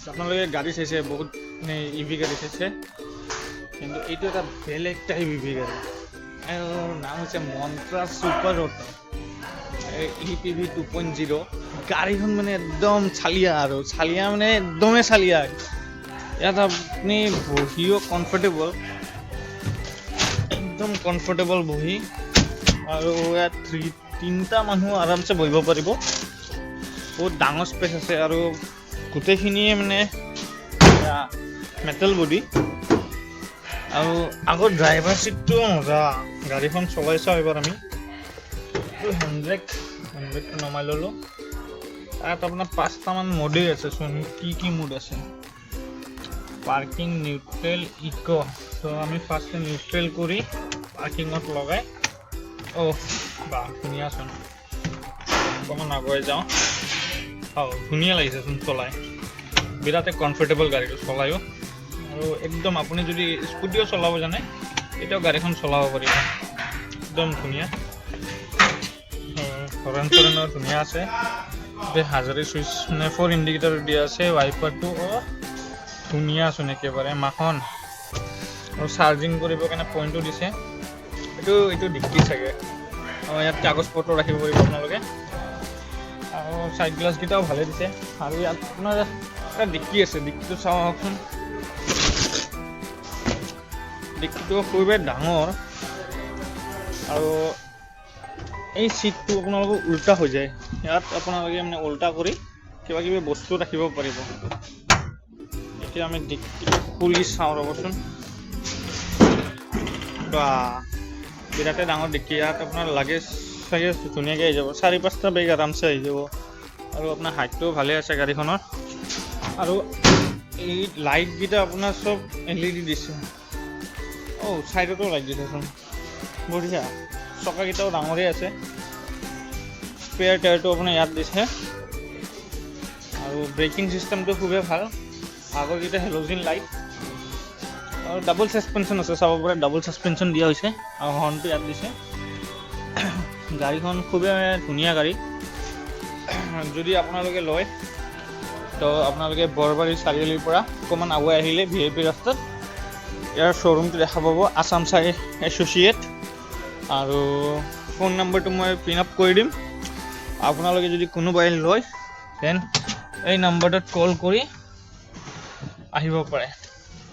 আপোনালোকে গাড়ী চাইছে বহুত ইভি গাড়ী চাইছে কিন্তু এইটো এটা বেলেগ টাইপ ইভি গাড়ী নাম হৈছে মন্ত্ৰা ছুপাৰ অটো EPV 2.0 গাড়ীখন মানে একদম চালিয়া আৰু চালিয়া মানে একদমেই চালিয়া ইয়াত আপুনি বহিও কমফৰ্টেবল একদম কমফৰ্টেবল বহি আৰু ইয়াত তিনিটা মানুহ আৰামছে বহিব পাৰিব বহুত ডাঙৰ স্পেচ আছে আৰু গোটেইখিনিয়ে মানে মেটেল বডি আৰু আগৰ ড্ৰাইভাৰ চিটটো মজা গাড়ীখন চলাই চাওঁ এবাৰ আমি হেণ্ডব্ৰেকটো নমাই ল'লোঁ তাত আপোনাৰ 5টামান মোডেই আছে চোন কি মোড আছে পাৰ্কিং নিউট্ৰেল ইক' তো আমি ফাৰ্ষ্টে নিউট্ৰেল কৰি পাৰ্কিঙত লগাই বাহ ধুনীয়াচোন অকণমান আগুৱাই যাওঁ ধুনীয়া লাগিছেচোন চলাই বিৰাটেই কমফৰ্টেবল গাড়ীটো চলায়ো আৰু একদম আপুনি যদি স্কুটিও চলাব জানে তেতিয়াও গাড়ীখন চলাব পাৰিব একদম ধুনীয়া হৰ্ণ চৰণো ধুনীয়া আছে হাজাৰী চুইচ মানে 4 ইণ্ডিকেটৰ দিয়া আছে ৱাইপাৰটো ধুনীয়া চোন একেবাৰে মাখন আৰু চাৰ্জিং কৰিবৰ কাৰণে পইণ্টটো দিছে এইটো ডিক্কি চাগে ইয়াত কাগজ পত্ৰ ৰাখিব পাৰিব আপোনালোকে আৰু চাইড গ্লাছকেইটাও ভালে দিছে আৰু ইয়াত আপোনাৰ এটা ডিক্কি আছে ডিক্কিটো চাওঁ আহকচোন ডিক্কিটো খুবেই ডাঙৰ আৰু এই চিটটো আপোনালোকৰ উল্টা হৈ যায় ইয়াত আপোনালোকে মানে উল্টা কৰি কিবা কিবি বস্তু ৰাখিব পাৰিব এতিয়া আমি ডিক্কিটো খুলি চাওঁ ৰ'বচোন বা বিৰাটেই ডাঙৰ ডিক্কি ইয়াত আপোনাৰ লাগেজ চাগে ধুনীয়াকৈ আহি যাব 4-5টা বেগ আৰামছে আহি যাব আৰু আপোনাৰ হাইটটোও ভালে আছে গাড়ীখনৰ আৰু এই লাইটকেইটা আপোনাৰ চব LED দিছে চাইডতো লাইট দিছেচোন বঢ়িয়া চকাকেইটাও ডাঙৰেই আছে স্পেয়াৰ টায়াৰটো আপোনাৰ ইয়াত দিছে আৰু ব্ৰেকিং চিষ্টেমটো খুবেই ভাল আগৰকেইটা হেল'জিন লাইট আৰু ডাবল ছাছপেনশ্যন আছে চাব পাৰে ডাবল ছাছপেনশ্যন দিয়া হৈছে আৰু হৰ্ণটো ইয়াত দিছে গাড়ীখন খুবেই ধুনীয়া গাড়ী যদি আপোনালোকে লয় তো আপোনালোকে বৰবাৰী চাৰিআলিৰ পৰা অকণমান আগুৱাই আহিলে VIP ৰাস্তাত ইয়াৰ শ্ব'ৰুমটো দেখা পাব আছাম চাই এছ'চিয়েট আৰু ফোন নম্বৰটো মই পিন আপ কৰি দিম আপোনালোকে যদি কোনোবাই লয় দেন এই নম্বৰটোত কল কৰি আহিব পাৰে